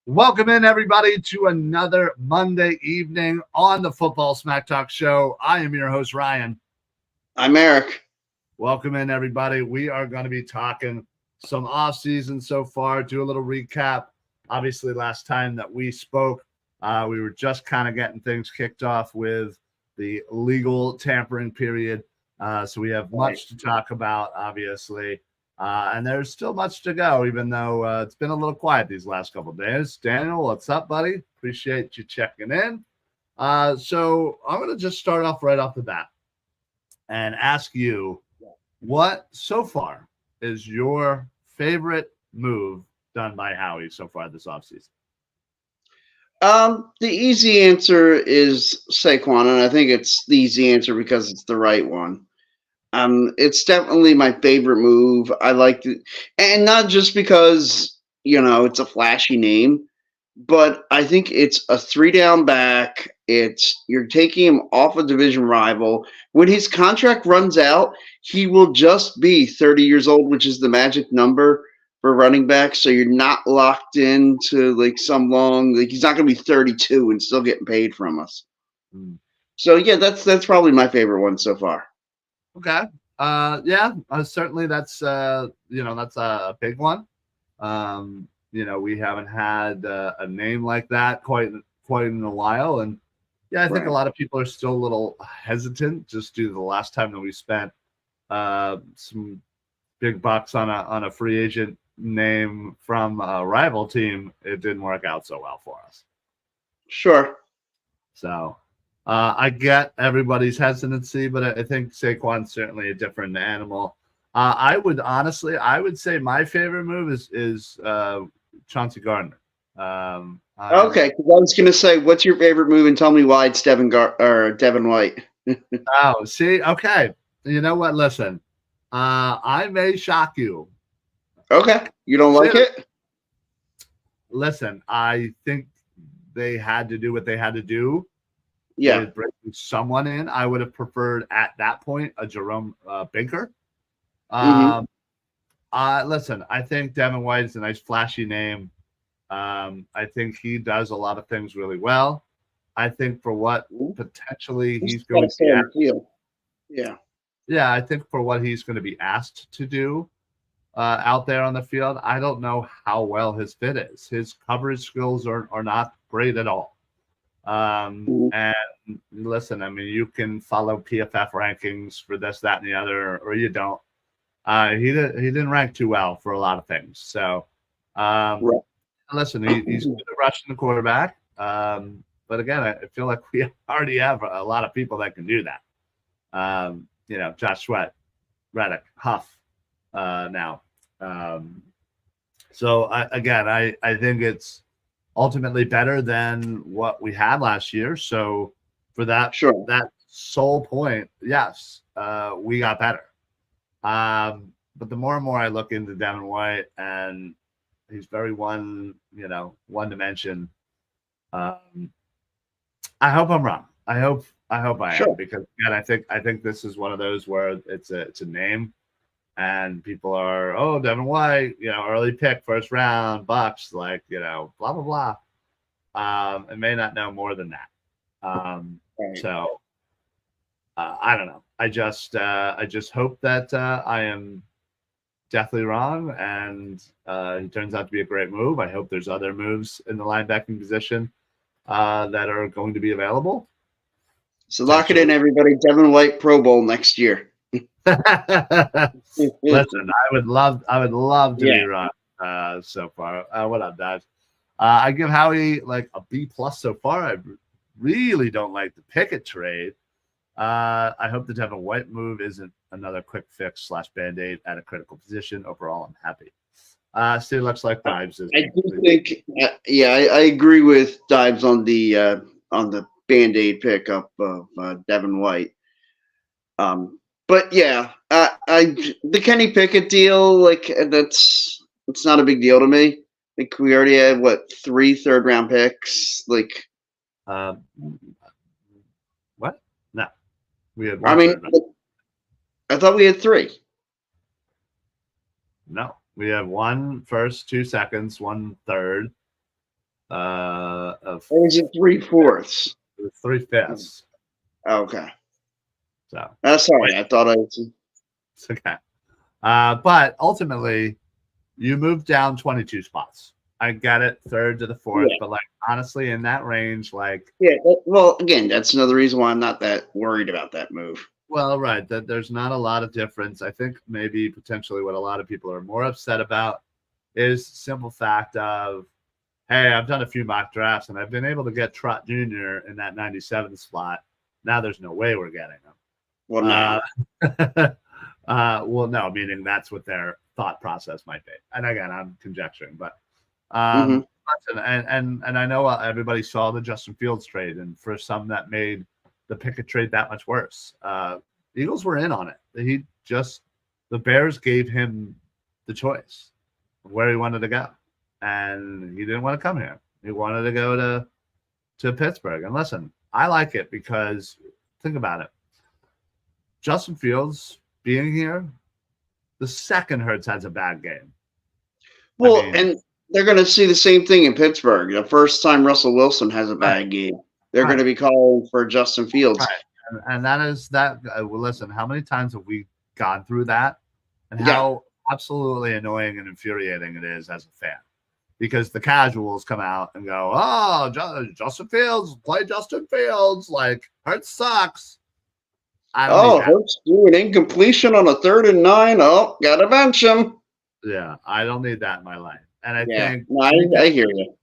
Welcome in, everybody, to another Monday evening on the Football Smack Talk Show. I am your host, Ryan. I'm Eric. Welcome in, everybody. We are going to be talking some off-season so far, do a little recap. Obviously, last time that we spoke, we were just kind of getting things kicked off with the legal tampering period. So we have much to talk about, obviously. And there's still much to go, even though it's been a little quiet these last couple of days. Daniel, what's up, buddy? Appreciate you checking in. So I'm going to just start off right off the bat and ask you, what so far is your favorite move done by Howie so far this offseason? The easy answer is Saquon, and I think it's the easy answer because it's the right one. It's definitely my favorite move. I like it, and not just because, it's a flashy name, but I think it's a 3-down back. You're taking him off a division rival. When his contract runs out, he will just be 30 years old, which is the magic number for running back. So you're not locked into he's not going to be 32 and still getting paid from us. So yeah, that's probably my favorite one so far. Okay. Certainly that's that's a big one. We haven't had a name like that quite in a while, and I think a lot of people are still a little hesitant just due to the last time that we spent some big bucks on a free agent name from a rival team. It didn't work out so well for us. Sure. So I get everybody's hesitancy, but I think Saquon's certainly a different animal. I would say my favorite move is Chauncey Gardner. Okay, because I was going to say, what's your favorite move, and tell me why it's Devin White. Oh, see, okay. You know what? Listen, I may shock you. Okay, you don't like it? Listen, I think they had to do what they had to do. Yeah, with bringing someone in. I would have preferred at that point a Jerome Baker. Listen, I think Devin White is a nice flashy name. I think he does a lot of things really well. I think for what potentially he's going to be I think for what he's going to be asked to do out there on the field, I don't know how well his fit is. His coverage skills are not great at all. And listen, I mean, you can follow PFF rankings for this, that, and the other, or you don't. He didn't rank too well for a lot of things. So, listen, he's good at rushing the quarterback. But again, I feel like we already have a lot of people that can do that. Josh Sweat, Reddick, Huff, now. So I think it's ultimately better than what we had last year. So for that, that sole point, yes, we got better. But the more and more I look into Devin White, and he's very one dimension. Um, I hope I'm wrong. I hope I am Sure. because again, I think this is one of those where it's a name and people are Devin White, early pick, first round, Bucks, like blah blah blah. And may not know more than that. Right. So I don't know. I just hope that I am definitely wrong, and he turns out to be a great move. I hope there's other moves in the linebacking position that are going to be available. So lock it in, everybody. Devin White Pro Bowl next year. Listen, I would love to be Yeah. wrong so far. What up, Dad? I give Howie like a B plus so far. I really don't like the Pickett trade. I hope the Devin White move isn't another quick fix / band-aid at a critical position. Overall, I'm happy. Still looks like vibes. I do think, I agree with Dives on the Band-Aid pickup of Devin White. But yeah, the Kenny Pickett deal, like it's not a big deal to me. I think we already had 3 third-round picks. Like, what? No, we had I one. mean, I thought we had 3. No, we have 1 first, 2 seconds, 1 third. Of or was it 3 fourths? 3 fifths. Okay. So Sorry, I thought it's okay. But ultimately, you moved down 22 spots. I get it, 3rd to the 4th, but like honestly, in that range, like well, again, that's another reason why I'm not that worried about that move. Well, right, that there's not a lot of difference. I think maybe potentially what a lot of people are more upset about is simple fact of, hey, I've done a few mock drafts and I've been able to get Trot Jr. in that 97 slot. Now there's no way we're getting him. Well, no. Well, no, meaning that's what their thought process might be. And again, I'm conjecturing, but and I know everybody saw the Justin Fields trade, and for some that made the Pickett trade that much worse. Eagles were in on it. The Bears gave him the choice of where he wanted to go, and he didn't want to come here. He wanted to go to Pittsburgh. And listen, I like it because think about it. Justin Fields being here, the second Hurts has a bad game. Well, and they're going to see the same thing in Pittsburgh. The first time Russell Wilson has a bad game, they're going to be calling for Justin Fields. Right. And that is that. Well, listen, how many times have we gone through that? And how absolutely annoying and infuriating it is as a fan. Because the casuals come out and go, oh, Justin Fields, play Justin Fields. Like, Hurts sucks. Hurts do an incompletion on a 3rd and 9. Oh, got to bench him. Yeah, I don't need that in my life. And I think I hear you.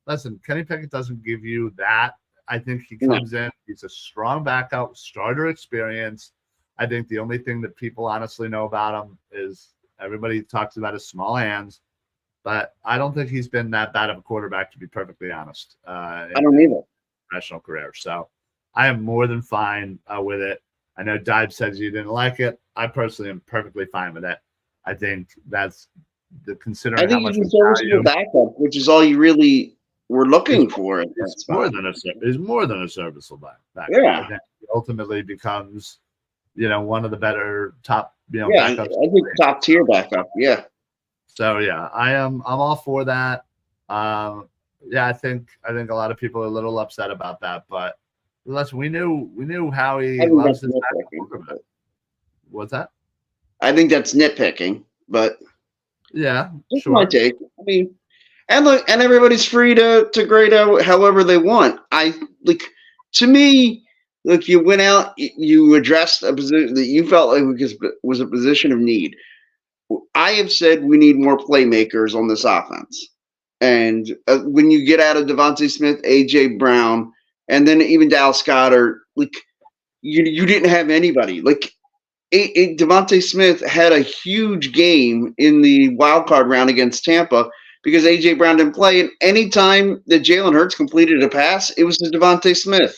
Listen, Kenny Pickett doesn't give you that. I think he comes in. He's a strong backup, starter experience. I think the only thing that people honestly know about him is everybody talks about his small hands. But I don't think he's been that bad of a quarterback, to be perfectly honest. I don't either. Professional career. So I am more than fine with it. I know Dive says you didn't like it. I personally am perfectly fine with it. I think that's considering how much serviceable backup, which is all you really were looking for. It's more than a serviceable backup. Yeah. And then he ultimately becomes, one of the better top, backups. I think top tier backup. Yeah. So yeah, I'm all for that. I think a lot of people are a little upset about that, but listen, we knew Howie loves his backup. What's that? I think that's nitpicking, but yeah, that's my take. I mean, and look, and everybody's free to grade out however they want. To me, look, you went out, you addressed a position that you felt like was a position of need. I have said we need more playmakers on this offense. And when you get out of Devontae Smith, A.J. Brown, and then even Dallas Goedert, you didn't have anybody. Devontae Smith had a huge game in the wild card round against Tampa because A.J. Brown didn't play. And anytime that Jalen Hurts completed a pass, it was to Devontae Smith.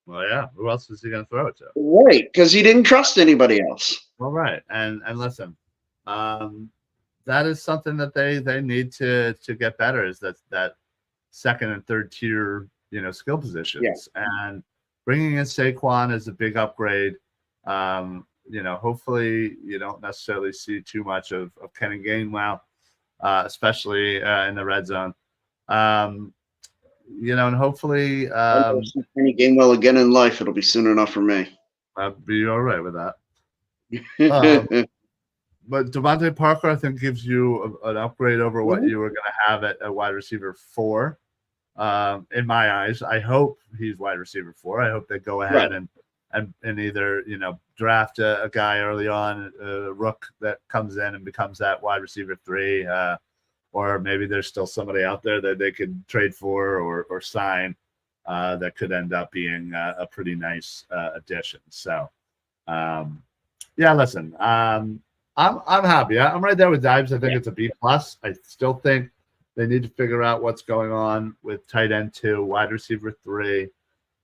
Well, yeah. Who else is he going to throw it to? Right, because he didn't trust anybody else. Well, right. And listen, that is something that they need to get better, is that second and third tier, skill Yeah. positions. And bringing in Saquon is a big upgrade. Hopefully you don't necessarily see too much of Kenny Gainwell, especially in the red zone. And hopefully I'll see Kenny Gainwell again in life. It'll be soon enough for me. I'll be all right with that. But Devontae Parker, I think, gives you an upgrade over what you were going to have at wide receiver 4. In my eyes, I hope he's wide receiver 4. I hope they go ahead and either draft a guy early on, a rook that comes in and becomes that wide receiver 3, or maybe there's still somebody out there that they could trade for or sign that could end up being a pretty nice addition. So, listen. I'm happy. I'm right there with Dives. I think it's a B+. I still think they need to figure out what's going on with tight end 2, wide receiver 3.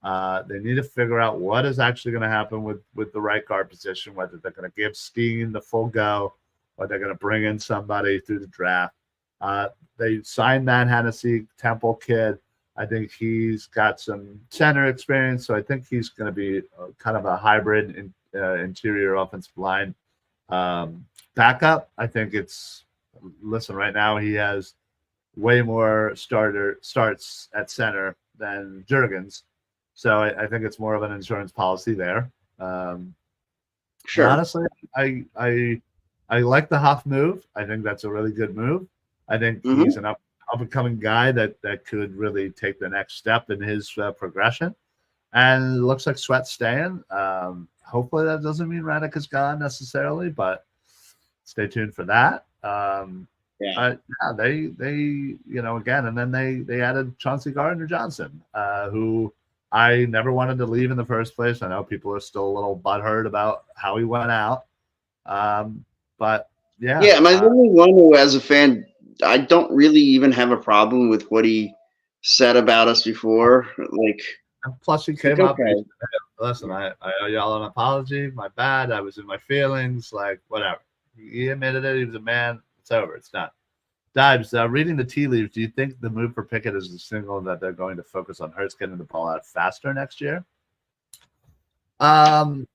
They need to figure out what is actually going to happen with the right guard position, whether they're going to give Steen the full go or they're going to bring in somebody through the draft. They signed Matt Hennessy, Temple kid. I think he's got some center experience, so I think he's going to be kind of a hybrid interior offensive line backup. I think right now he has way more starts at center than Jurgens, so I think it's more of an insurance policy there. Sure. Honestly, I like the Huff move. I think that's a really good move. I think he's an up and coming guy that could really take the next step in his progression. And it looks like Sweat's staying. Hopefully that doesn't mean Radek is gone necessarily, but stay tuned for that. They again, and then they added Chauncey Gardner-Johnson, who I never wanted to leave in the first place. I know people are still a little butthurt about how he went out, but yeah. Yeah, am I the only one who, as a fan, I don't really even have a problem with what he said about us before. Like, plus he came up. Listen, I owe y'all an apology. My bad. I was in my feelings. Like, whatever. He admitted it. He was a man. It's over. It's done. Dives, reading the tea leaves, do you think the move for Pickett is a signal that they're going to focus on Hurts getting the ball out faster next year? Listen,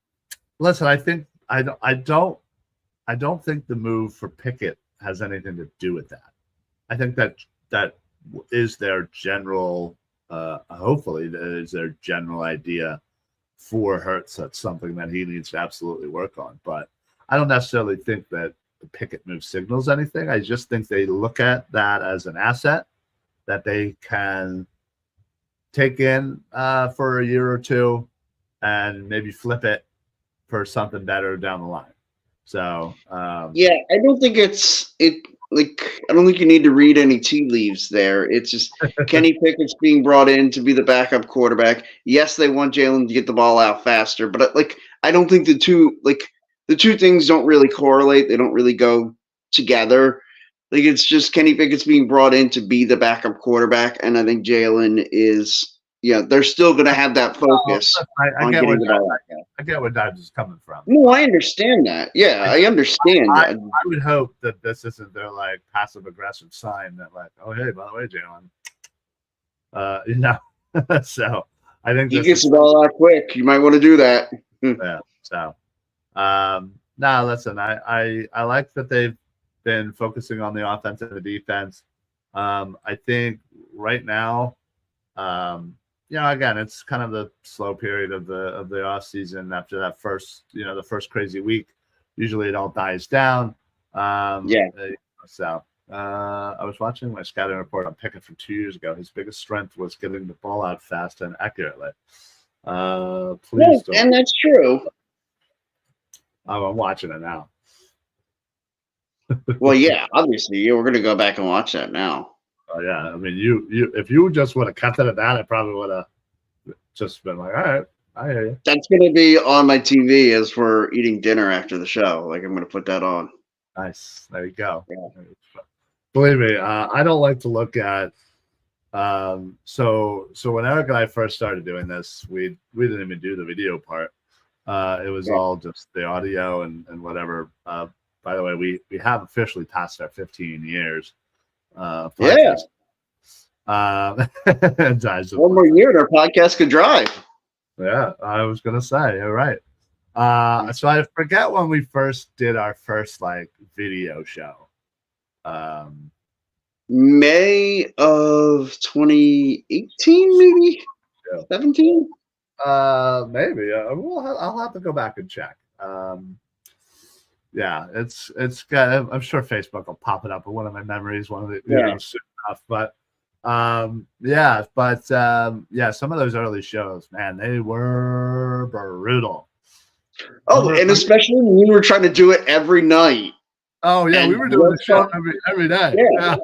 I don't think the move for Pickett has anything to do with that. I think that is their general. Hopefully, that is their general idea for Hurts. That's something that he needs to absolutely work on. But I don't necessarily think that the Pickett move signals anything. I just think they look at that as an asset that they can take in for a year or two and maybe flip it for something better down the line. So I don't think I don't think you need to read any tea leaves there. It's just Kenny Pickett's being brought in to be the backup quarterback. Yes, they want Jalen to get the ball out faster, but I don't think the two things don't really correlate. They don't really go together. Like, it's just Kenny Pickett's being brought in to be the backup quarterback, and I think Jalen is. Yeah, they're still going to have that focus on getting the ball out. I get where Dodge is coming from. No, I understand that. Yeah, I understand that. I would hope that this isn't their passive aggressive sign that oh, hey, by the way, Jalen, so I think he gets the ball out quick. You might want to do that. Yeah. So, listen, I like that they've been focusing on the offense and the defense. I think right now, again, it's kind of the slow period of the off season after that first, the first crazy week. Usually it all dies down. So I was watching my scouting report on Pickett from 2 years ago. His biggest strength was getting the ball out fast and accurately. Please don't. And that's true. Oh, I'm watching it now. Well, yeah, obviously, we're going to go back and watch that now. Oh yeah, I mean, you if you just would have cut it at that, I probably would have just been like, all right, I hear you. That's going to be on my TV as we're eating dinner after the show. Like, I'm going to put that on. Nice, there you go. Yeah. Believe me, I don't like to look at. So when Eric and I first started doing this, we didn't even do the video part. It was all just the audio and whatever. By the way, we have officially passed our 15 years. One more year and our podcast could drive. Yeah, I was gonna say, you're right. So I forget when we first did our first like video show. May of 2018, maybe Yeah. 17. Maybe. I'll have to go back and check. Yeah, it's got. I'm sure Facebook will pop it up in one of my memories, one of the soon enough. But yeah, some of those early shows, man, they were brutal. Oh, and especially when we were trying to do it every night. Oh yeah, we were doing the show every day. Yeah.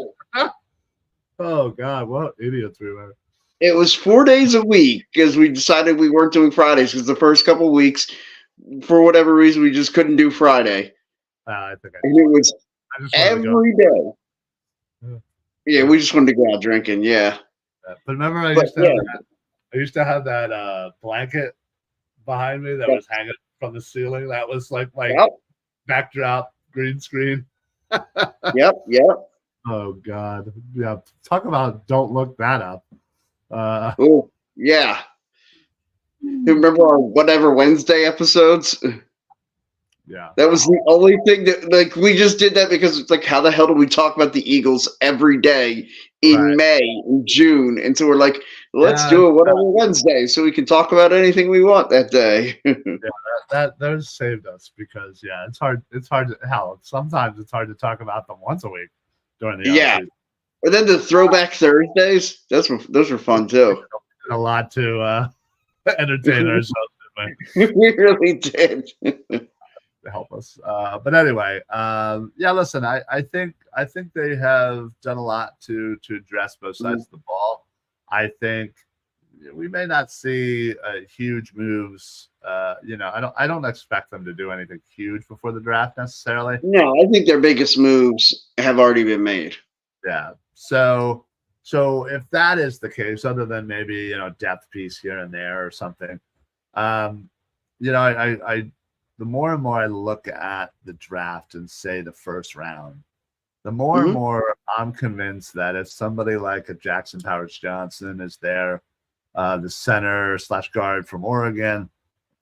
Oh God, what idiots we were. It was 4 days a week because we decided we weren't doing Fridays because the first couple of weeks, for whatever reason, we just couldn't do Friday. I think and it was every day. Yeah, we just wanted to go out drinking. Yeah. But remember, I used to have that blanket behind me that was hanging from the ceiling. That was like my backdrop green screen. Yep. Oh God. Yeah. Talk about don't look that up. Oh yeah. Remember our whatever Wednesday episodes? Yeah. That was the only thing that like we just did that because it's like how the hell do we talk about the Eagles every day in May and June? And so we're like, let's do it whatever Wednesday so we can talk about anything we want that day. that those saved us because it's hard to sometimes it's hard to talk about them once a week during the season. And then the throwback Thursdays, those were fun too. A lot to entertain ourselves. We really did. To help us. But anyway, listen, I think they have done a lot to address both sides of the ball. I think we may not see huge moves. I don't expect them to do anything huge before the draft necessarily. No, I think their biggest moves have already been made. Yeah. So if that is the case, other than maybe depth piece here and there or something, the more and more I look at the draft and say the first round, the more and more I'm convinced that if somebody like a Jackson Powers Johnson is there, the center / guard from Oregon,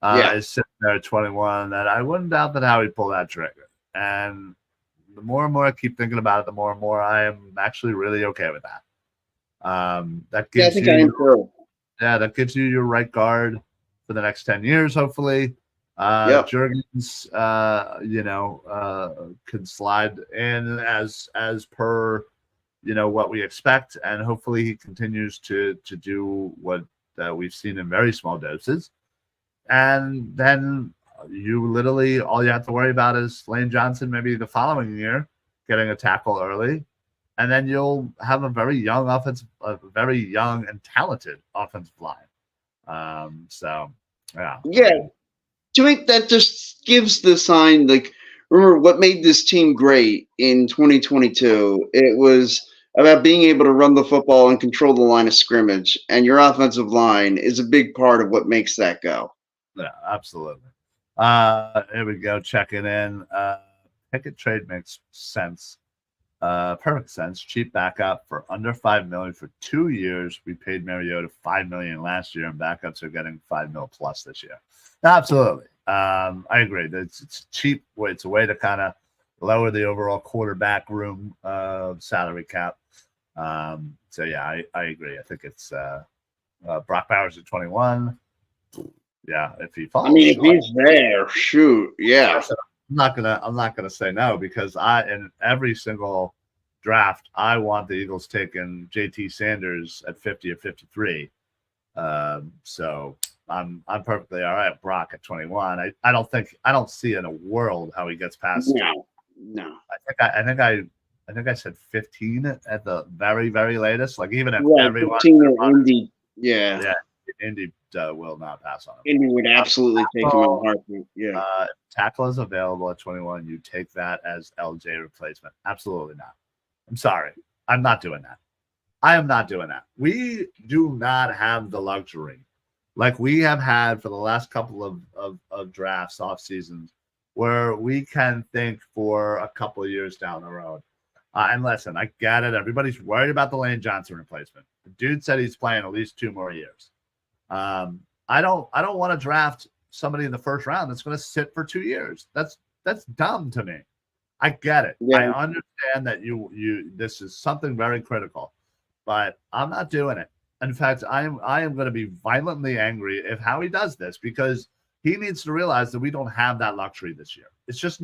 is sitting there at 21, that I wouldn't doubt that Howie pull that trigger. And the more and more I keep thinking about it, the more and more I am actually really okay with that. That gives that gives you your right guard for the next 10 years, hopefully. Jurgens, can slide in as per, what we expect, and hopefully he continues to do what we've seen in very small doses. And then you literally all you have to worry about is Lane Johnson maybe the following year getting a tackle early, and then you'll have a very young and talented offensive line. To me, that just gives the sign, like, remember what made this team great in 2022? It was about being able to run the football and control the line of scrimmage, and your offensive line is a big part of what makes that go. Yeah, absolutely. Here we go, checking in. Pickett trade makes sense. Perfect sense. Cheap backup for under $5 million for 2 years. We paid Mariota $5 million last year, and backups are getting $5 million plus this year. Absolutely. I agree. It's cheap. It's a way to kind of lower the overall quarterback room salary cap. I agree. I think it's Brock Bowers at 21. Yeah, if he falls. I mean, if he's there, shoot, yeah. I'm not gonna say no, because in every single draft I want the Eagles taking JT Sanders at 50 or 53. So I'm perfectly all right. Brock at 21. I don't see in a world how he gets past. No. I think I said 15 at the very, very latest. Like even if everyone 15 at Indy, Indy will not pass on him. Indy would absolutely take him in a heartbeat. Yeah. Tackle is available at 21. You take that as LJ replacement. Absolutely not. I'm sorry. I'm not doing that. I am not doing that. We do not have the luxury like we have had for the last couple of drafts, off seasons, where we can think for a couple of years down the road. And listen, I get it. Everybody's worried about the Lane Johnson replacement. The dude said he's playing at least 2 more years. I don't want to draft somebody in the first round that's going to sit for 2 years. That's dumb to me. I get it. Yeah. I understand that you this is something very critical, but I'm not doing it. In fact, I am going to be violently angry if Howie does this, because he needs to realize that we don't have that luxury this year. It's just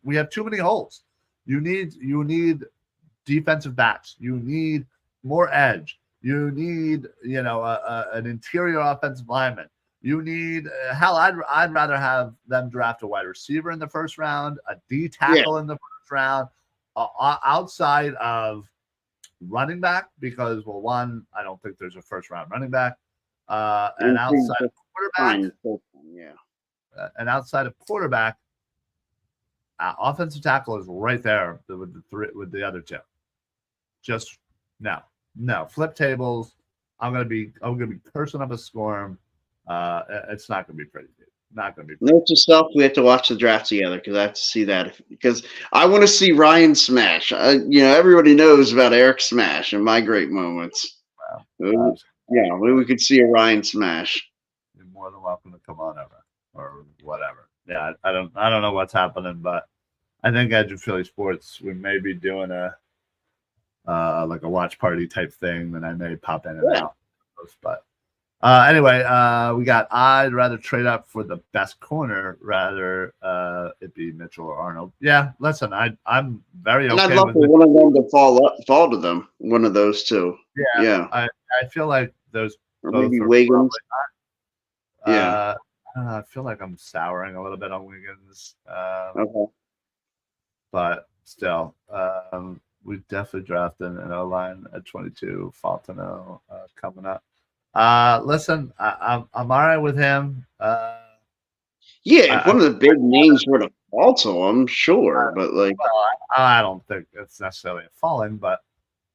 we have too many holes. You need defensive backs. You need more edge. You need, an interior offensive lineman. You need I'd rather have them draft a wide receiver in the first round, a D tackle in the first round, outside of running back, because one, I don't think there's a first round running back, and outside of quarterback, and outside of quarterback, offensive tackle is right there with the other 2. Just no flip tables. I'm gonna be cursing up a storm. It's not gonna be pretty, dude. Not gonna be pretty. Note to self: we have to watch the draft together, because I have to see that, because I want to see Ryan smash. Everybody knows about Eric Smash and my great moments. Wow. We could see a Ryan smash. You're more than welcome to come on over or whatever. Yeah, I don't know what's happening, but I think Edge of Philly Sports, we may be doing a like a watch party type thing, then I may pop in and out. But anyway, we got I'd rather trade up for the best corner rather it be Mitchell or Arnold. Yeah, listen, I'm very okay. And I'd love for one of them to fall to them. One of those 2. Yeah. I feel like those, or maybe Wiggins. I feel like I'm souring a little bit on Wiggins. Okay. But still, we definitely drafted an O-line at 22. Fontenot coming up. Listen, I'm all right with him. If one of the big names were to fall to him, sure, but I don't think it's necessarily a falling, but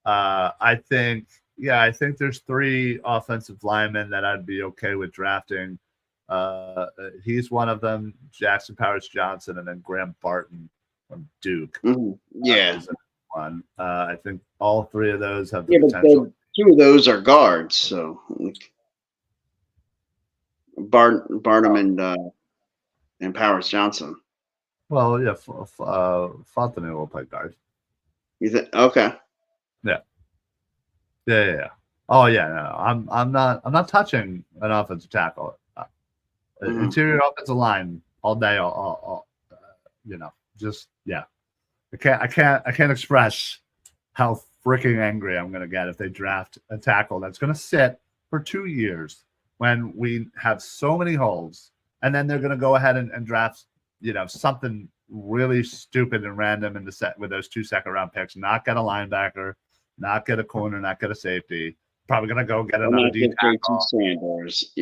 I think there's 3 offensive linemen that I'd be okay with drafting. He's one of them, Jackson Powers Johnson, and then Graham Barton from Duke. One. I think all 3 of those have the potential. But 2 of those are guards, so Barnum and Powers Johnson. Well, yeah, Fontenot will play guard. You think? Okay. Yeah. Oh yeah, no, I'm not touching an offensive tackle. Interior offensive line all day. I can't express how freaking angry I'm gonna get if they draft a tackle that's gonna sit for 2 years when we have so many holes, and then they're gonna go ahead and draft something really stupid and random in the set with those 2 second-round picks, not get a linebacker, not get a corner, not get a safety. Probably gonna go get another D tackle. Sanders.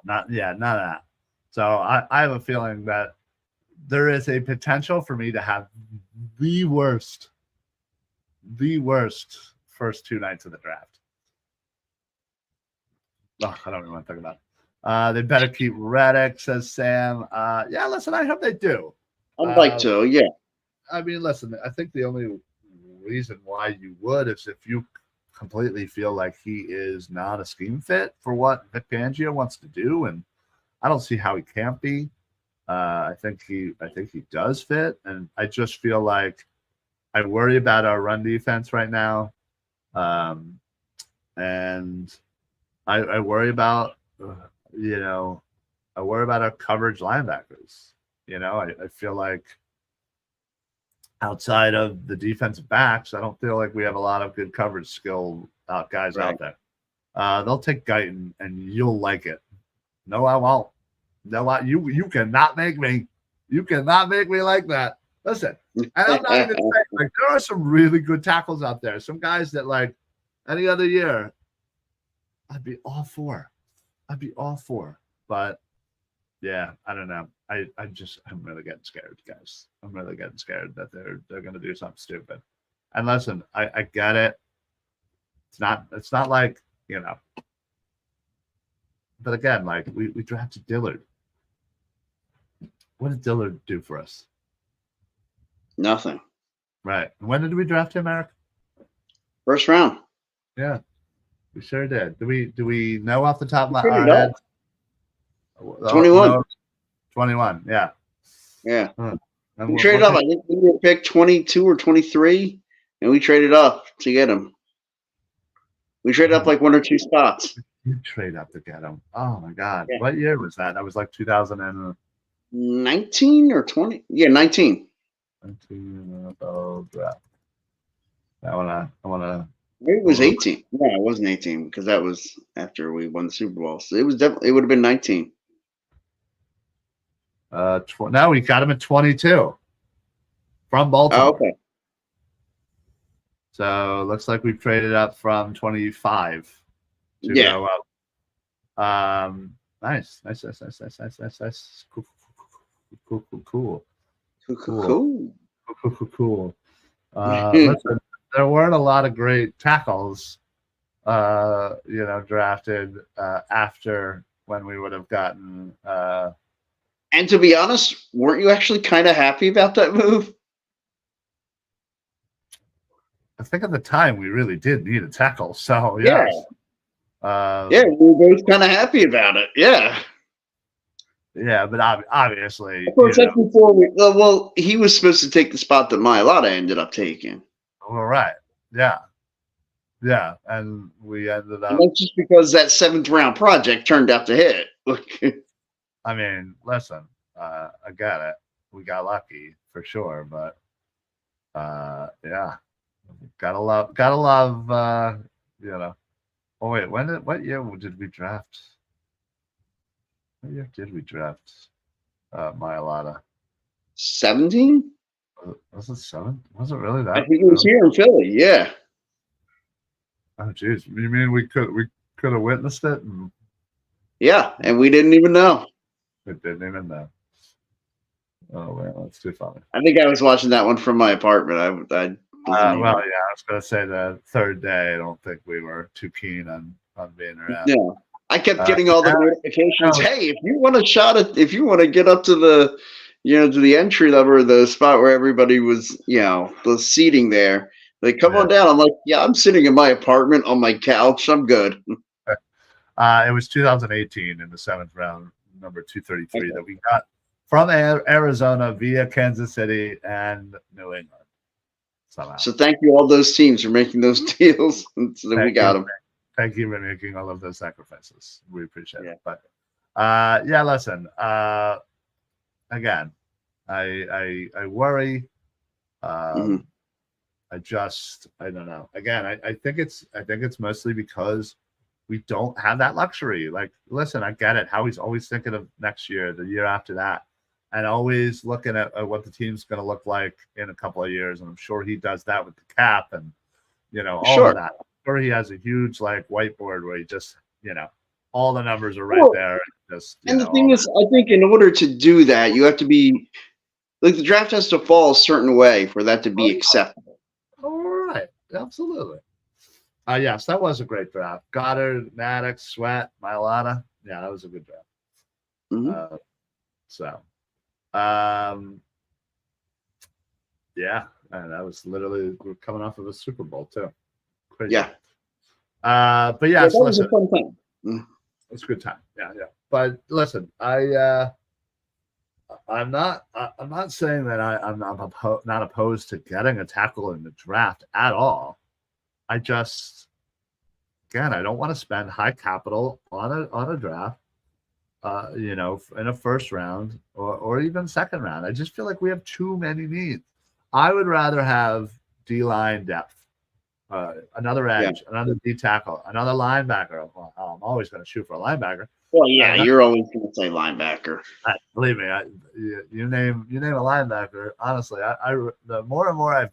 None of that. So I have a feeling that there is a potential for me to have the worst first 2 nights of the draft. I don't even want to think about it. They better keep Reddick, says Sam. Yeah, listen, I hope they do. I'd like to, yeah. I mean, listen, I think the only reason why you would is if you completely feel like he is not a scheme fit for what Vic Fangio wants to do, and I don't see how he can't be. I think he does fit, and I just feel like I worry about our run defense right now, and I worry about our coverage linebackers. I feel like outside of the defensive backs, I don't feel like we have a lot of good coverage skill guys out there. They'll take Guyton, and you'll like it. No, I won't. No, you cannot make me. You cannot make me like that. Listen, and I'm not even saying, like, there are some really good tackles out there. Some guys that, like, any other year, I'd be all for. But yeah, I don't know. I'm really getting scared, guys. I'm really getting scared that they're gonna do something stupid. And listen, I get it. It's not like, but again, like we drafted Dillard. What did Dillard do for us? Nothing. Right. When did we draft him, Eric? First round. Yeah, we sure did. Do we know off the top of our Traded up. heads? 21. No, 21. Yeah. Yeah. Huh. And We traded up. I think we were picked 22 or 23, and we traded up to get him. We traded up like 1 or 2 spots. You trade up to get him. Oh my God. Yeah. What year was that? That was like 2019 19 or 20? Yeah, 19. Draft. I wanna. Maybe it was 18. No, it wasn't 18 because that was after we won the Super Bowl. So it was definitely, it would have been 19. Now we got him at 22 from Baltimore. Oh, okay. So it looks like we've traded up from 25 to go up. Nice. Cool. Listen, there weren't a lot of great tackles, drafted after when we would have gotten. And to be honest, weren't you actually kind of happy about that move? I think at the time we really did need a tackle. So yeah. Yeah, we were both kind of happy about it. Yeah. Yeah, but obviously, of course, that's before well, he was supposed to take the spot that Mailata ended up taking. All right. Yeah, and we ended up. And that's just because that 7th round project turned out to hit. I mean, listen, I get it. We got lucky for sure, but yeah, gotta love. Oh wait, what year did we draft? What year did we draft Mailata? 17? Was it 7? Was it really that? I think it was here in Philly. Yeah. Oh, geez. You mean we could have witnessed it? Yeah, and we didn't even know. We didn't even know. Oh man, that's too funny. I think I was watching that one from my apartment. Well, yeah, I was gonna say the third day. I don't think we were too keen on being around. Yeah. I kept getting all the notifications. Hey, if you want a shot at, if you want to get up to the, to the entry level or the spot where everybody was, the seating there, like, come on down. I'm like, yeah, I'm sitting in my apartment on my couch. I'm good. It was 2018 in the 7th round, number 233 that we got from Arizona via Kansas City and New England. Somehow. So thank you all those teams for making those deals so that we got them. Thank you for making all of those sacrifices. We appreciate it. But listen. Again, I worry. I don't know. Again, I think it's mostly because we don't have that luxury. Like, listen, I get it. Howie's always thinking of next year, the year after that, and always looking at what the team's going to look like in a couple of years. And I'm sure he does that with the cap and all of that. Or he has a huge whiteboard where he just, all the numbers are right there. And the thing is, I think in order to do that, you have to be the draft has to fall a certain way for that to be acceptable. All right. Absolutely. Yes, that was a great draft. Goddard, Maddox, Sweat, Mailata. Yeah, that was a good draft. Mm-hmm. And that was literally, we're coming off of a Super Bowl too. Crazy. Yeah. But yeah, that was a fun time. It's a good time. Yeah. But listen, I'm not saying that I'm not opposed to getting a tackle in the draft at all. I just, again, I don't want to spend high capital on a draft, in a first round or even second round. I just feel like we have too many needs. I would rather have D-line depth. Another edge, another D tackle, another linebacker. Well, I'm always going to shoot for a linebacker. Well, yeah, you're always going to say linebacker. Believe me, you name a linebacker. Honestly, the more and more I've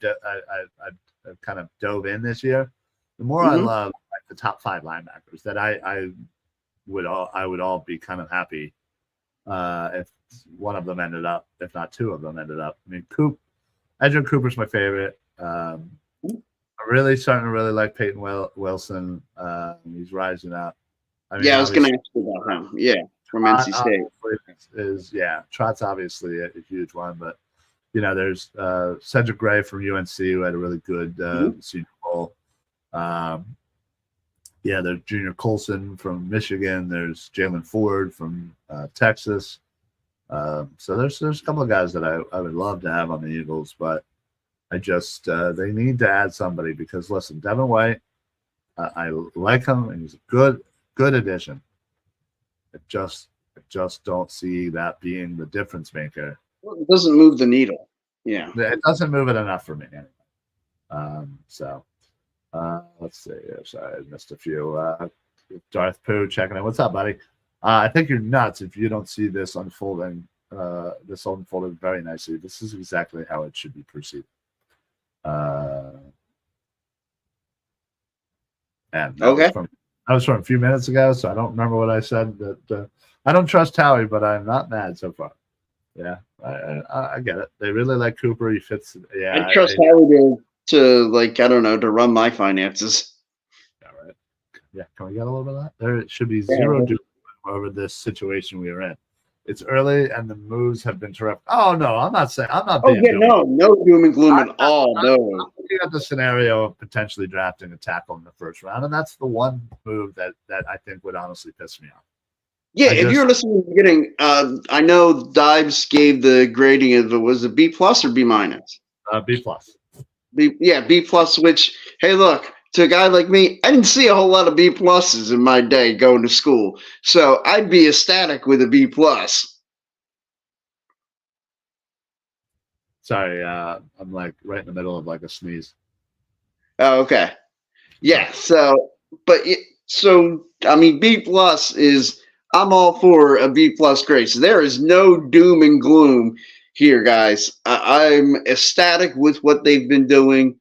kind of dove in this year, the more I love the top 5 linebackers. That I would all be kind of happy if one of them ended up, if not 2 of them ended up. I mean, Edgerrin Cooper's my favorite. I'm really starting to really like Peyton Wilson. He's rising up. I was going to ask you about him. Yeah, from NC State. Trott's obviously a huge one, but there's Cedric Gray from UNC who had a really good Senior Bowl. There's Junior Colson from Michigan. There's Jalen Ford from Texas. So there's a couple of guys that I would love to have on the Eagles, but I just they need to add somebody because listen, Devin White, I like him and he's a good addition. I just don't see that being the difference maker. Well, it doesn't move the needle. Yeah, it doesn't move it enough for me anyway. Let's see. Sorry, I missed a few. Darth Pooh checking in. What's up, buddy? I think you're nuts if you don't see this unfolding. This unfolded very nicely. This is exactly how it should be perceived. And that was from a few minutes ago, so I don't remember what I said. That I don't trust Howie, but I'm not mad so far. Yeah, I get it. They really like Cooper. He fits. Yeah, I trust Howie to run my finances. Yeah, right. Yeah, can we get a little bit of that? There should be zero doom over this situation we are in. It's early and the moves have been terrific. Oh no, I'm not saying I'm not. No doom and gloom at all. No. I'm looking at the scenario of potentially drafting a tackle in the first round, and that's the one move that I think would honestly piss me off. Yeah, if you're listening to the beginning, I know Dives gave the grading of it was a B plus or B minus. B plus. B plus. Which, hey, look, to a guy like me, I didn't see a whole lot of B pluses in my day going to school, so I'd be ecstatic with a B plus. Sorry, I'm like right in the middle of like a sneeze. Oh, okay. Yeah. So I mean, B plus is. I'm all for a B plus grade. So there is no doom and gloom here, guys. I'm ecstatic with what they've been doing.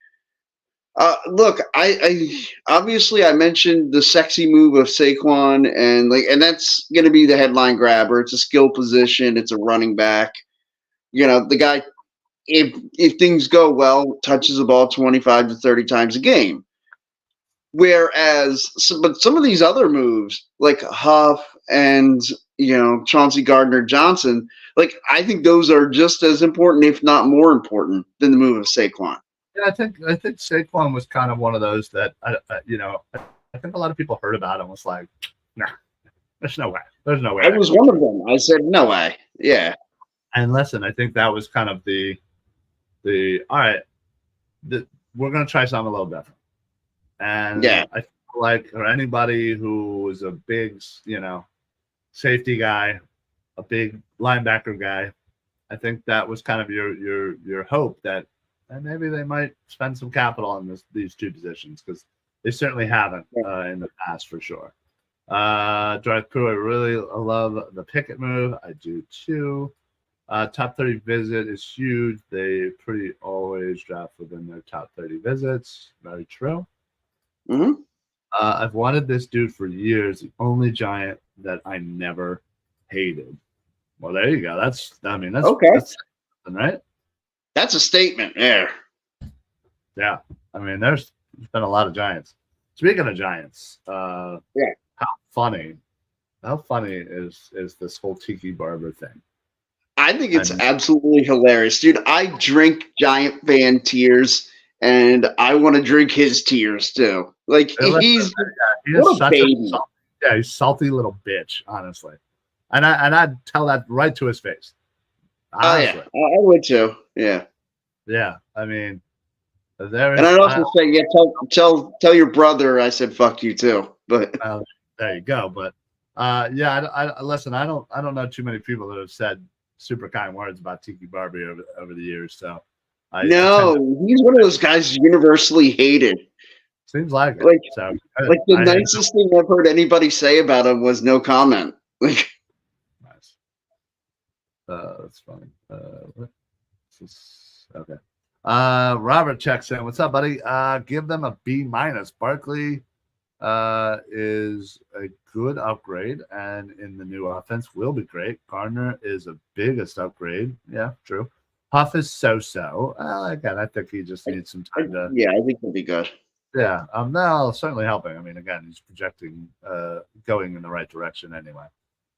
Look, I obviously I mentioned the sexy move of Saquon, and that's going to be the headline grabber. It's a skill position. It's a running back. The guy, if things go well, touches the ball 25 to 30 times a game. Whereas, but some of these other moves, like Huff and Chauncey Gardner-Johnson, I think those are just as important, if not more important, than the move of Saquon. Yeah, I think Saquon was kind of one of those that I think a lot of people heard about and was like, nah, there's no way. There's no way. I was one of them. I said no way. Yeah. And listen, I think that was kind of the all right. We're gonna try something a little different. And I feel like, or anybody who is a big, safety guy, a big linebacker guy, I think that was kind of your hope that maybe they might spend some capital on these two positions because they certainly haven't in the past for sure. Drive Pooh, I really love the Pickett move. I do too. Top 30 visit is huge. They pretty always draft within their top 30 visits. Very true. Mm-hmm. I've wanted this dude for years. The only Giant that I never hated. Well, there you go. That's okay. That's right. That's a statement there. Yeah, there's been a lot of Giants. Speaking of Giants, how funny is this whole Tiki Barber thing? I think it's absolutely hilarious, dude. I drink Giant fan tears. And I want to drink his tears too. He's what a baby. He's salty little bitch, honestly. And I'd tell that right to his face. Honestly. Oh yeah, I would too. Yeah. Yeah, and I'd also say, tell your brother I said fuck you too. But there you go. But I listen. I don't know too many people that have said super kind words about Tiki Barbie over the years. So. He's one of those guys universally hated. Seems like it. The nicest thing I've heard anybody say about him was no comment. Nice. That's funny. Okay. Robert checks in. What's up, buddy? Give them a B minus. Barkley is a good upgrade, and in the new offense will be great. Gardner is a biggest upgrade. Yeah, true. Huff is so. Again, I think he just needs some time to. Yeah, I think he'll be good. Yeah, no, certainly helping. Again, he's projecting going in the right direction anyway.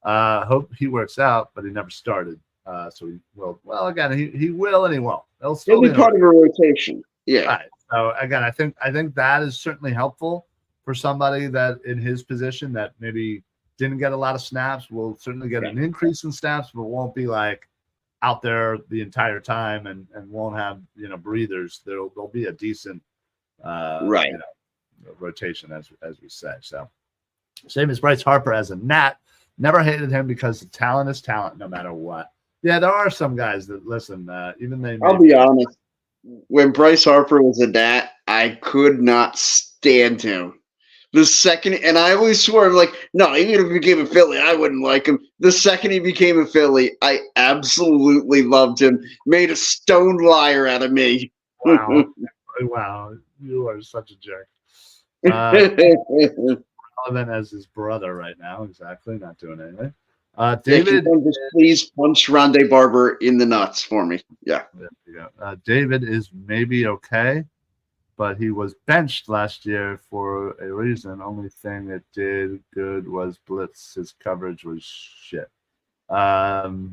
Hope he works out, but he never started. So he will. Well, again, he will and he won't. He'll He'll still be be part of a rotation. Yeah. right. So again, I think that is certainly helpful for somebody that in his position that maybe didn't get a lot of snaps. Will certainly get an increase in snaps, but won't be like out there the entire time and won't have breathers. There'll be a decent Right. rotation as we say. So same as Bryce Harper as a Nat. Never hated him because the talent is talent no matter what. Yeah, there are some guys that listen. Even they. I'll be honest. When Bryce Harper was a Nat, I could not stand him. The second, and I always swore, like, no, even if he became a Philly, I wouldn't like him. The second he became a Philly, I absolutely loved him. Made a stoned liar out of me. Wow. Wow. You are such a jerk. Relevant as his brother right now. Exactly. Not doing anything. David. Yeah, just please punch Rondé Barber in the nuts for me. Yeah. There you go. David is maybe okay, but he was benched last year for a reason. Only thing that did good was blitz. His coverage was shit. Oh,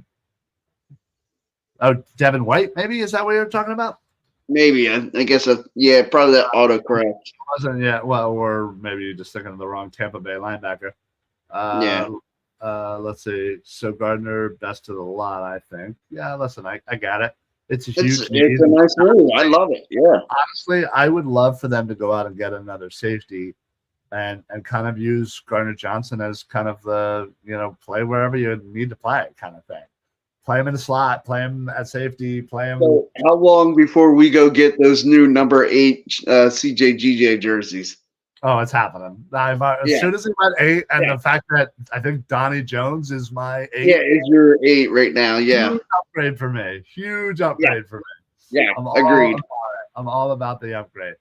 Devin White, maybe? Is that what you're talking about? Maybe. I guess, yeah, probably that autocorrect. Wasn't yet. Well, or maybe you're just thinking of the wrong Tampa Bay linebacker. Yeah. Let's see. So Gardner, best of the lot, I think. Yeah, listen, I got it. It's a huge It's a nice move. I love it. Yeah. Honestly, I would love for them to go out and get another safety and kind of use Gardner Johnson as kind of the, play wherever you need to play kind of thing. Play him in the slot, play him at safety, play him. So how long before we go get those new number 8 CJGJ jerseys? Oh, it's happening. As soon as he went 8, and the fact that I think Donnie Jones is my 8. Yeah, is your 8 right now. Yeah. Huge upgrade for me. Huge upgrade for me. Yeah, agreed. I'm all about the upgrade.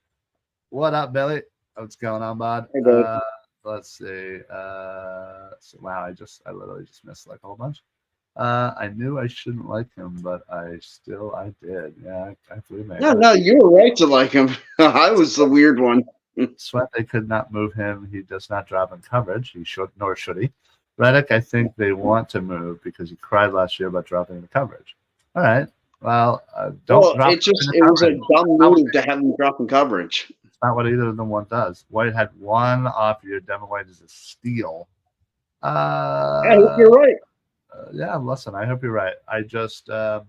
What up, Billy? What's going on, bud? Hey, bud. Let's see. Wow, I literally just missed like a whole bunch. I knew I shouldn't like him, but I did. Yeah, I believe me. No, you were right to like him. I was the weird one. Sweat, they could not move him. He does not drop in coverage. Nor should he. Reddick, I think they want to move because he cried last year about dropping the coverage. All right. Well, don't drop. It was a dumb move to have him drop in coverage. It's not what either of them one does. White had one off year. Devin White is a steal. I hope you're right. Yeah, listen, I hope you're right. I just for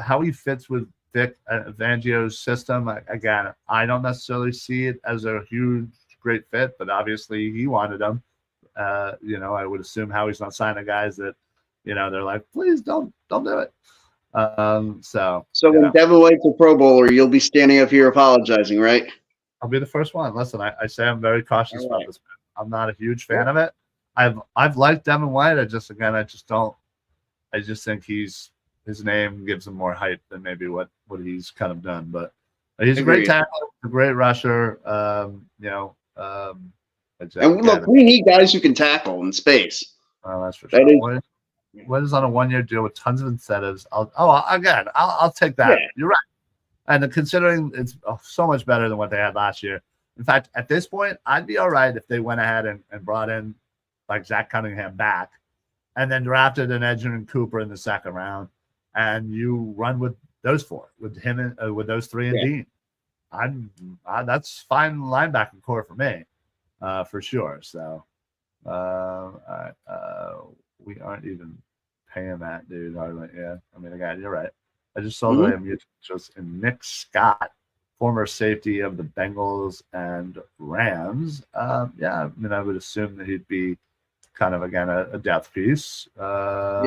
how he fits with Vic Fangio's system, again, I don't necessarily see it as a huge, great fit, but obviously he wanted him. I would assume Howie's not signing guys that, they're like, please don't do it. So when Devin White's a Pro Bowler, you'll be standing up here apologizing, right? I'll be the first one. Listen, I say I'm very cautious about this. I'm not a huge fan of it. I've liked Devin White. I just don't. I just think his name gives him more hype than maybe what he's kind of done. But he's a great tackler, a great rusher. And look, we need guys who can tackle in space. Oh, that's for sure. What is on a 1-year deal with tons of incentives? I'll take that. Yeah. You're right. And considering it's so much better than what they had last year. In fact, at this point, I'd be all right if they went ahead and brought in like Zach Cunningham back and then drafted an Edgerrin and Cooper in the second round. And you run with those 4, with him and with those 3 and Dean. That's fine linebacking core for me, for sure. So, we aren't even paying that dude hardly. Yeah, I mean, again, you're right. I just saw that I'm just in Nick Scott, former safety of the Bengals and Rams. I mean, I would assume that he'd be kind of again a depth piece. What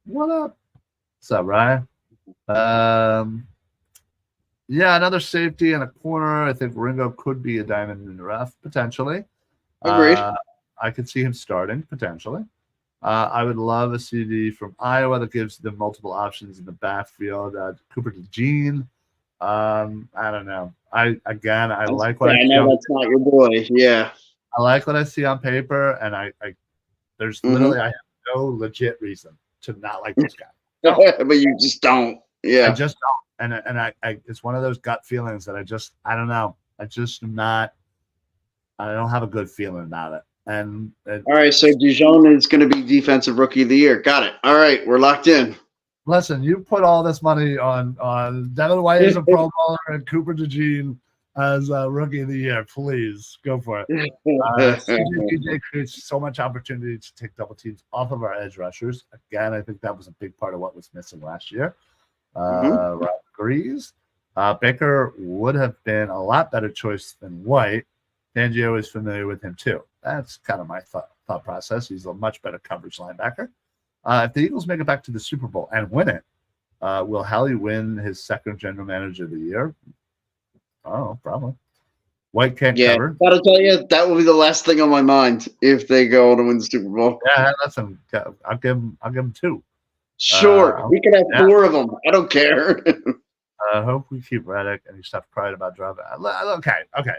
up? What's up, Ryan? Another safety and a corner. I think Ringo could be a diamond in the rough, potentially. Agreed. I could see him starting, potentially. I would love a CD from Iowa that gives them multiple options in the backfield. Cooper to Gene. I don't know. I like what I know that's not your boy. Yeah. I like what I see on paper, and there's literally I have no legit reason to not like this guy. No. But you just don't. Yeah. I just don't. And I it's one of those gut feelings that I don't know. I just am not. I don't have a good feeling about it. And All right, so Dijon is going to be defensive rookie of the year. Got it. All right, we're locked in. listen, you put all this money on Devin White as a Pro Bowler and Cooper DeJean as rookie of the year. Please go for it. CJ creates so much opportunity to take double teams off of our edge rushers. Again, I think that was a big part of what was missing last year. Rob agrees. Baker would have been a lot better choice than White. Fangio is familiar with him too. That's kind of my thought process. He's a much better coverage linebacker. If the Eagles make it back to the Super Bowl and win it, will Howie win his second general manager of the year? Oh, probably. White can't cover. Gotta tell you, that will be the last thing on my mind if they go to win the Super Bowl. Yeah, listen, I'll give him 2. Sure, we can have 4 of them. I don't care. I hope we keep Reddick and he stopped crying about dropping. Okay.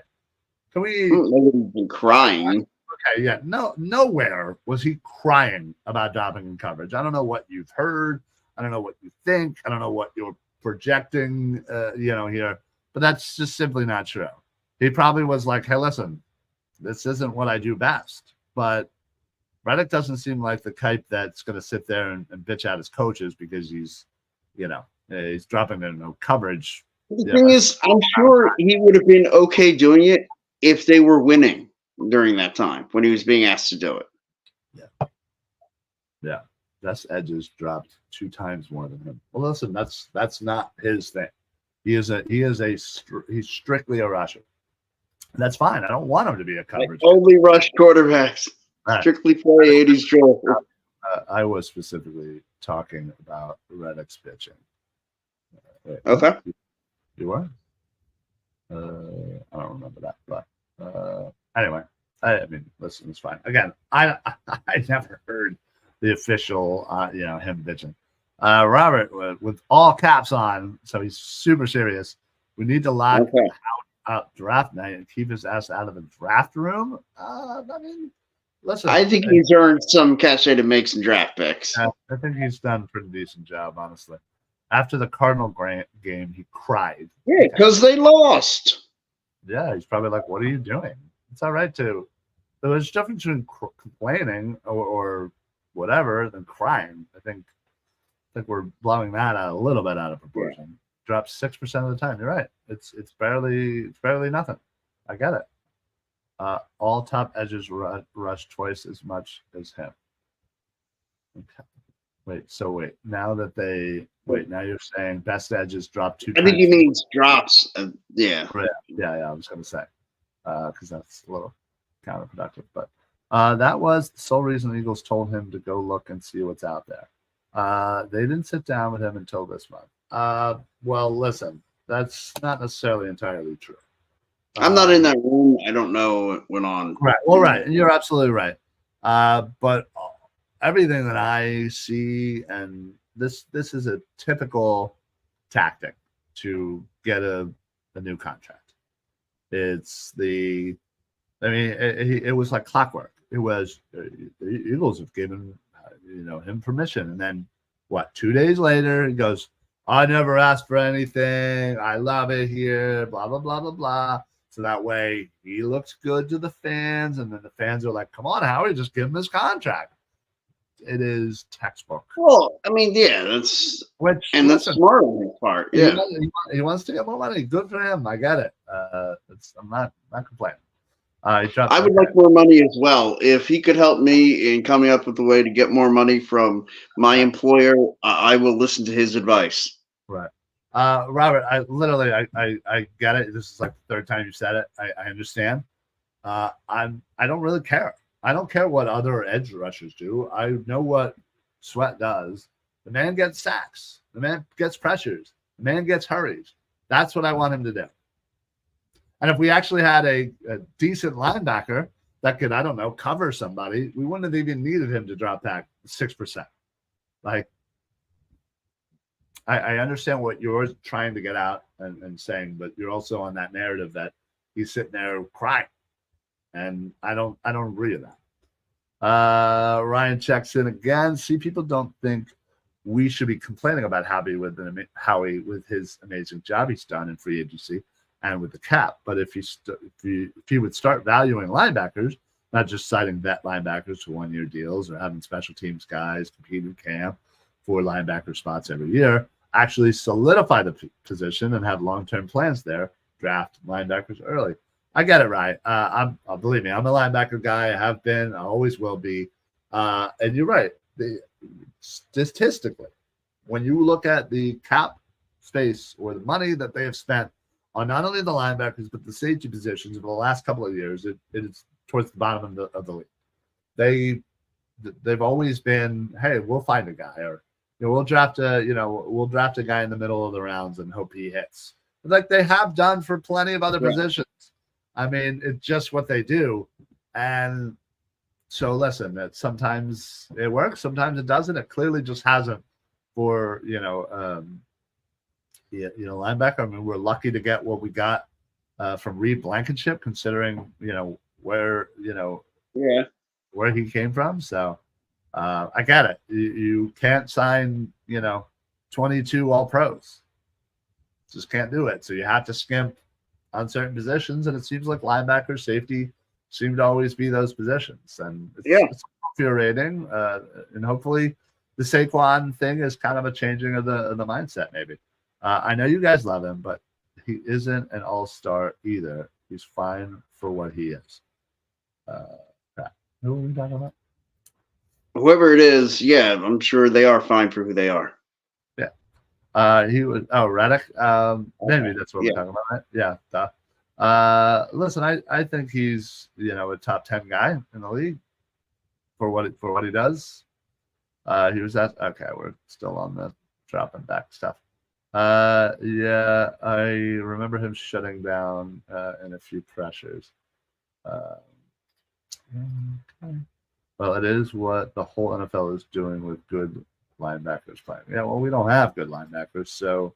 Can we? Nobody's been crying. Okay, yeah. No, nowhere was he crying about dropping in coverage. I don't know what you've heard. I don't know what you think. I don't know what you're projecting. Here, but that's just simply not true. He probably was like, "Hey, listen, this isn't what I do best." But Reddick doesn't seem like the type that's going to sit there and bitch at his coaches because he's dropping in no coverage. The thing is, I'm sure he would have been okay doing it if they were winning during that time when he was being asked to do it. Yeah. Best edges dropped 2 times more than him. Well, listen, that's not his thing. He's strictly a rusher. That's fine. I don't want him to be a coverage. Only rush quarterbacks. Strictly play 80s Joel. I was specifically talking about Reddick's pitching. Okay. You were? I don't remember that, but anyway, I mean, listen, it's fine. Again, I never heard the official, him bitching. Robert, with all caps on, so he's super serious. We need to lock out draft night and keep his ass out of the draft room. I mean, listen. I think he's earned some cachet to make some draft picks. I think he's done a pretty decent job, honestly. After the Cardinal game, he cried. Yeah, because they lost. Yeah, he's probably like, "What are you doing?" It's all right to. There's a difference between complaining or whatever than crying. I think we're blowing that out a little bit out of proportion. Yeah. Drops 6% of the time. You're right. It's barely nothing. I get it. All top edges rush twice as much as him. Okay. Now you're saying best edges drop 2 times. I think he means drops. Yeah. Yeah. I was going to say because that's a little counterproductive. But that was the sole reason the Eagles told him to go look and see what's out there. They didn't sit down with him until this month. Well, listen, that's not necessarily entirely true. I'm not in that room. I don't know what went on. Right. Well, right. And you're absolutely right. But everything that I see, and this is a typical tactic to get a new contract. It was like clockwork. It was the Eagles have given him permission, and then 2 days later he goes, "I never asked for anything. I love it here." Blah blah blah blah blah. So that way he looks good to the fans, and then the fans are like, "Come on, Howie, just give him his contract." It is textbook. Well, I mean, yeah, that's smart on his part. Yeah, he wants to get more money. Good for him. I get it. I'm not complaining. I would like more money as well. If he could help me in coming up with a way to get more money from my employer, I will listen to his advice. Right. Robert, I get it. This is like the 3rd time you said it. I understand. I don't really care. I don't care what other edge rushers do. I know what Sweat does. The man gets sacks. The man gets pressures. The man gets hurries. That's what I want him to do. And if we actually had a decent linebacker that could, I don't know, cover somebody, we wouldn't have even needed him to drop back 6%. Like, I understand what you're trying to get out and saying, but you're also on that narrative that he's sitting there crying. And I don't agree with that. Ryan checks in again. See, people don't think we should be complaining about Howie with his amazing job he's done in free agency and with the cap. But if he would start valuing linebackers, not just signing vet linebackers to 1-year deals or having special teams guys compete in camp for linebacker spots every year. Actually solidify the position and have long-term plans there. Draft linebackers early. I get it right. Believe me, I'm a linebacker guy. I have been. I always will be. And you're right. Statistically, when you look at the cap space or the money that they have spent on not only the linebackers but the safety positions over the last couple of years, it is towards the bottom of the league. They've always been, hey, we'll find a guy, or we'll draft a guy in the middle of the rounds and hope he hits, like they have done for plenty of other positions. I mean, it's just what they do. And so listen, that sometimes it works, sometimes it doesn't. It clearly just hasn't for linebacker. I mean, we're lucky to get what we got from Reed Blankenship, considering where he came from. So I get it. You can't sign 22 all pros. Just can't do it. So you have to skimp on certain positions, and it seems like linebacker, safety seem to always be those positions. And it's infuriating. And hopefully the Saquon thing is kind of a changing of the mindset, maybe. I know you guys love him, but he isn't an all-star either. He's fine for what he is. Who are we talking about? Whoever it is, I'm sure they are fine for who they are. He was Reddick. Maybe that's what we're talking about, right? Yeah. Listen, I think he's a top 10 guy in the league for what he does. He was okay. We're still on the dropping back stuff. I remember him shutting down in a few pressures. Well, it is what the whole NFL is doing with good linebackers playing. Yeah, well, we don't have good linebackers, so.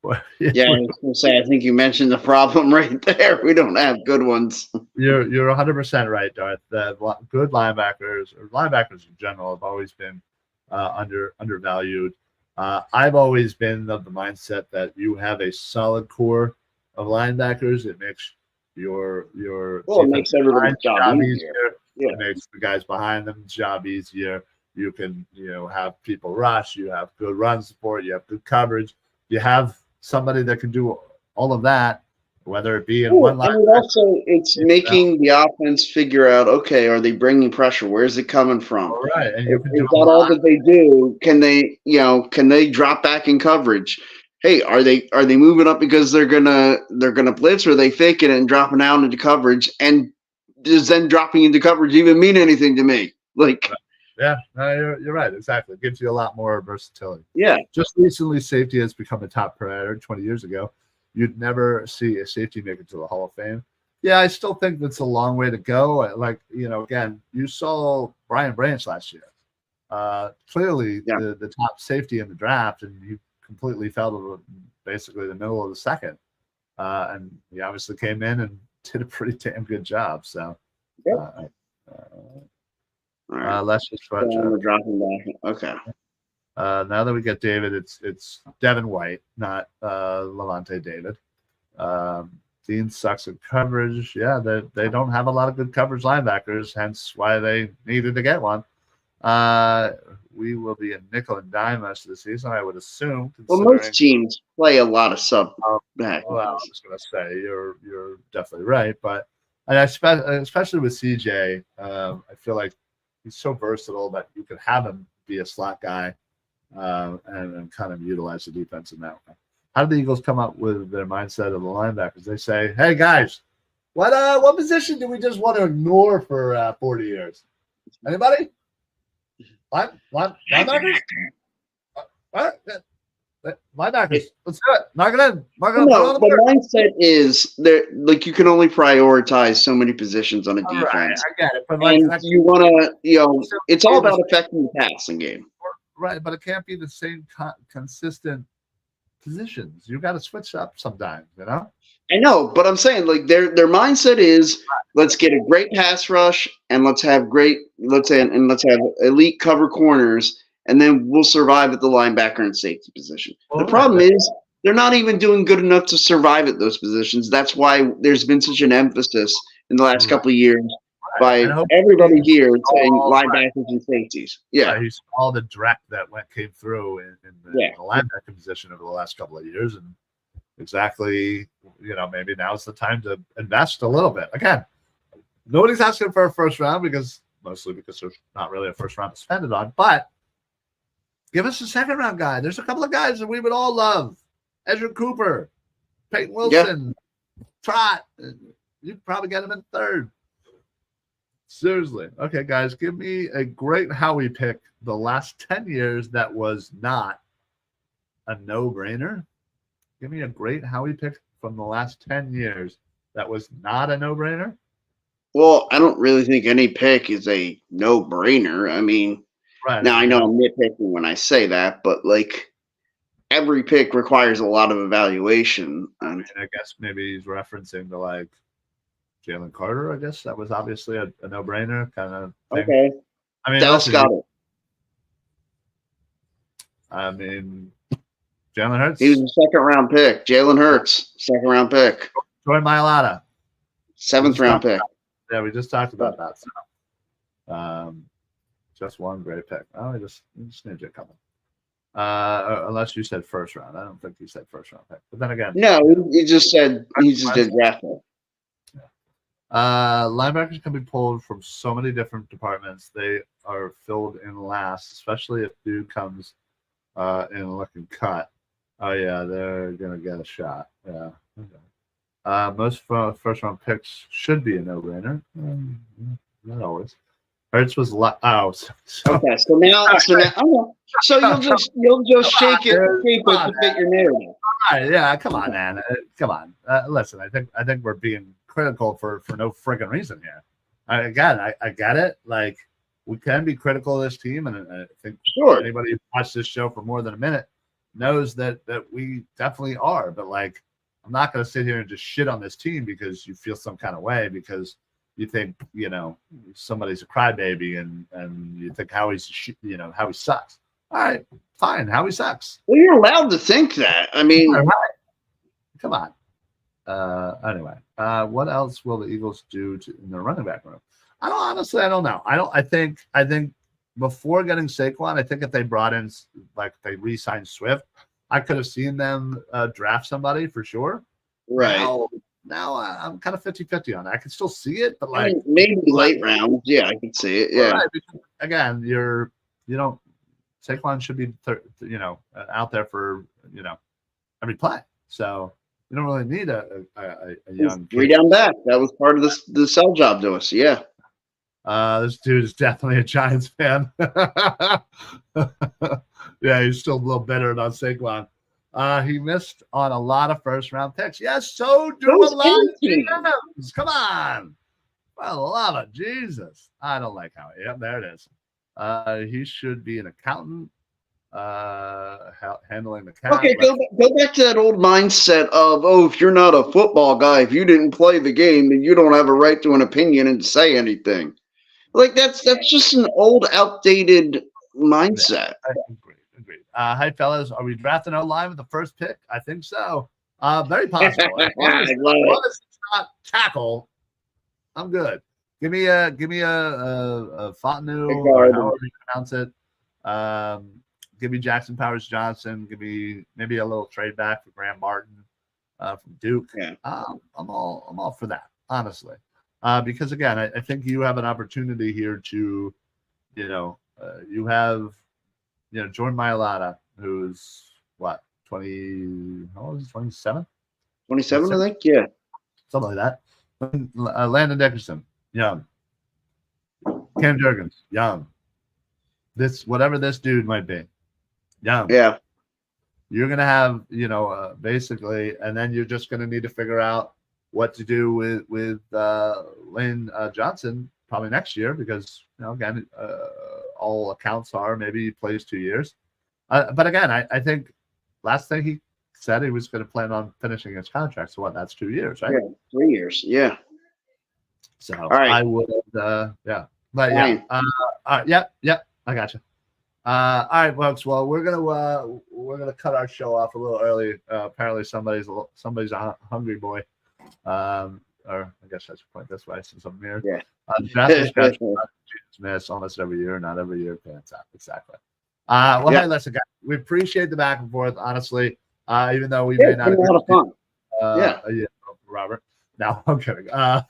I was going to say, I think you mentioned the problem right there. We don't have good ones. You're 100% right, Darth. That good linebackers, or linebackers in general, have always been undervalued. I've always been of the mindset that you have a solid core of linebackers. It makes it makes everybody's job easier. Yeah. It makes the guys behind them job easier. You can have people rush. You have good run support. You have good coverage. You have somebody that can do all of that, whether it be in one line. And also, it's making the offense figure out, okay, are they bringing pressure? Where's it coming from? All right. And is that all that they do? Can they drop back in coverage? Hey, are they moving up because they're gonna blitz, or are they faking it and dropping down into coverage? And does then dropping into coverage even mean anything to me? Like, yeah, no, you're right. Exactly. It gives you a lot more versatility. Yeah. Just recently, safety has become a top priority. 20 years ago, you'd never see a safety make it to the Hall of Fame. Yeah, I still think that's a long way to go. Like, again, you saw Brian Branch last year. Clearly the top safety in the draft, and he completely fell to basically the middle of the second. And he obviously came in and did a pretty damn good job. So, let's just switch. We're dropping back. Okay. Now that we get David, it's Devin White, not Levante David. Dean sucks at coverage. Yeah, they don't have a lot of good coverage linebackers, hence why they needed to get one. We will be a nickel and dime most of the season, I would assume. Well, most teams play a lot of sub back. Well, I was going to say you're definitely right, but especially with CJ, I feel like he's so versatile that you could have him be a slot guy and kind of utilize the defense in that way. How did the Eagles come up with their mindset of the linebackers? They say, "Hey guys, what position do we just want to ignore for 40 years? Anybody? Linebackers? Linebackers. Let's do it. Mark it in. No, the mindset is there. Like, you can only prioritize so many positions on a defense. Right, I get it, but you want to, it's all about affecting the passing game. Right, but it can't be the same consistent positions. You got to switch up sometimes. I know, but I'm saying, like, their mindset is, let's get a great pass rush and let's have elite cover corners, and then we'll survive at the linebacker and safety position. The problem is they're not even doing good enough to survive at those positions. That's why there's been such an emphasis in the last couple of years by And I hope everybody he here saying saw, linebackers and safeties. Yeah. he saw the direct that came through in Yeah. the linebacker position over the last couple of years, and exactly, maybe now's the time to invest a little bit. Again, nobody's asking for a first round mostly because there's not really a first round to spend it on, but give us a second round guy. There's a couple of guys that we would all love. Ezra Cooper, Peyton Wilson, Trot. You'd probably get him in third. Seriously. Okay, guys, give me a great Howie pick the last 10 years that was not a no-brainer. Give me a great Howie pick from the last 10 years that was not a no-brainer. Well, I don't really think any pick is a no-brainer. I mean, now I know I'm nitpicking when I say that, but every pick requires a lot of evaluation. I guess maybe he's referencing to Jalen Carter. I guess that was obviously a no-brainer kind of thing. Okay. I mean, Dallas got it. I mean, Jalen Hurts. He was a second-round pick. Jalen Hurts, second-round pick. Troy Mailata. Seventh-round pick. Yeah, we just talked about that. So, just one great pick. Oh, I just need a couple. Unless you said first round. I don't think you said first round pick. But then again. No, he just did draft pick. Linebackers can be pulled from so many different departments. They are filled in last, especially if dude comes in looking cut. Oh yeah, they're gonna get a shot. Yeah. Okay. Most first round picks should be a no-brainer. Not always. Hurts was okay. So now, so you'll just shake it to fit your narrative. All right, yeah, come on, man. Come on. Listen, I think we're being critical for no friggin' reason here. I get it. We can be critical of this team, and I think anybody who watched this show for more than a minute knows that we definitely are. But I'm not going to sit here and just shit on this team because you feel some kind of way because you think somebody's a crybaby and you think Howie sucks. All right, fine. Howie sucks. Well, you're allowed to think that. I mean, come on. Anyway, what else will the Eagles do in their running back room? I don't know. I think before getting Saquon, I think if they brought in they re-signed Swift, I could have seen them draft somebody for sure. Right. Now I'm kind of 50-50 on that. I can still see it, but maybe late rounds. Yeah, I can see it. Yeah. Right, again, Saquon should be out there for every play. So you don't really need a young 3 down back. That was part of the sell job to us. Yeah. This dude is definitely a Giants fan. Yeah, he's still a little bitter about Saquon. He missed on a lot of first-round picks. Yes, so do a lot of GMs. Come on. For the love of Jesus. I don't like how. Yep, there it is. He should be an accountant handling the cap. Okay, go back to that old mindset of, if you're not a football guy, if you didn't play the game, then you don't have a right to an opinion and say anything. That's just an old, outdated mindset. Yeah, agreed. Hi, fellas. Are we drafting O-line with the first pick? I think so. Very possible. As long as it's not tackle, I'm good. Give me a Fontenot, or however you pronounce it. Give me Jackson Powers Johnson. Give me maybe a little trade back for Graham Martin from Duke. Yeah. I'm all for that, honestly. Because again, I think you have an opportunity here to, you have, Jordan Mailata, who's what, 20? How old is he? 27? 27, I think. Yeah. Something like that. Landon Dickerson, young. Cam Jurgens, young. Whatever this dude might be, young. Yeah. You're gonna have, basically, and then you're just gonna need to figure out what to do with Lane Johnson probably next year because again, all accounts are maybe he plays 2 years. But again, I think last thing he said he was going to plan on finishing his contract. So that's 2 years, right? Yeah, 3 years. Yeah. So all right. I would, yeah. But yeah, yep, I got you. All right, folks. Well, we're gonna cut our show off a little early. Apparently, somebody's a hungry boy. or I guess I should point this way since I'm here. Yeah. The draft discussion miss almost every year, not every year pans out. Exactly. Well, Yeah. hey, listen, guys, we appreciate the back and forth, honestly, even though we Yeah, may it's not been a agree lot of fun. yeah, Robert. No, I'm kidding. No,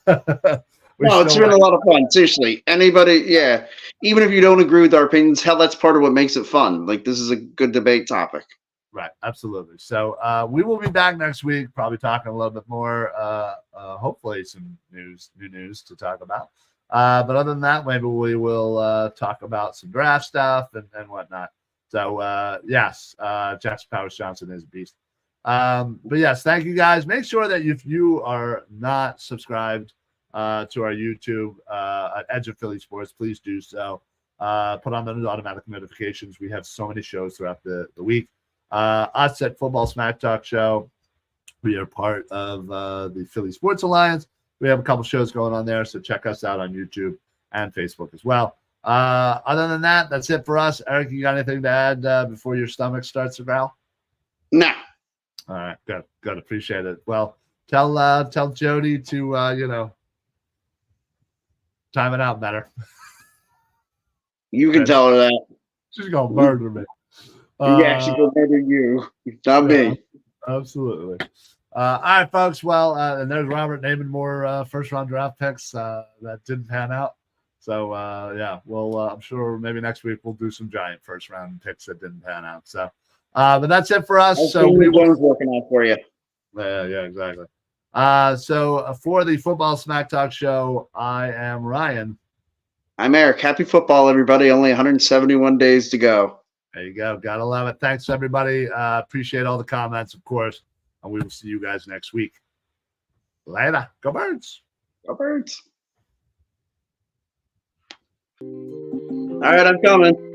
it's been a lot of fun. Seriously, anybody, yeah. Even if you don't agree with our opinions, hell, that's part of what makes it fun. Like, this is a good debate topic. Right, absolutely. So we will be back next week, probably talking a little bit more. Hopefully, some new news to talk about. But other than that, maybe we will talk about some draft stuff and whatnot. So yes, Jackson Powers Johnson is a beast. But yes, thank you guys. Make sure that if you are not subscribed to our YouTube at Edge of Philly Sports, please do so. Put on the automatic notifications. We have so many shows throughout the week. Us at Football Smack Talk Show, we are part of the Philly Sports Alliance. We have a couple shows going on there, so check us out on YouTube and Facebook as well. Other than that, that's it for us. Eric, you got anything to add before your stomach starts to growl? Nah. All right, good. Appreciate it. Well, tell Jody to time it out better. You can tell her that. She's gonna murder me. Yeah, she will murder you, not me. Absolutely. All right, folks. Well, and there's Robert naming more first-round draft picks that didn't pan out. So, yeah, well, I'm sure maybe next week we'll do some giant first-round picks that didn't pan out. So, but that's it for us. So we will working out for you. Yeah, exactly. So for the Football Smack Talk Show, I am Ryan. I'm Eric. Happy football, everybody. Only 171 days to go. There you go. Gotta love it. Thanks, everybody. Appreciate all the comments, of course. And we will see you guys next week. Later. Go Birds. Go Birds. All right, I'm coming.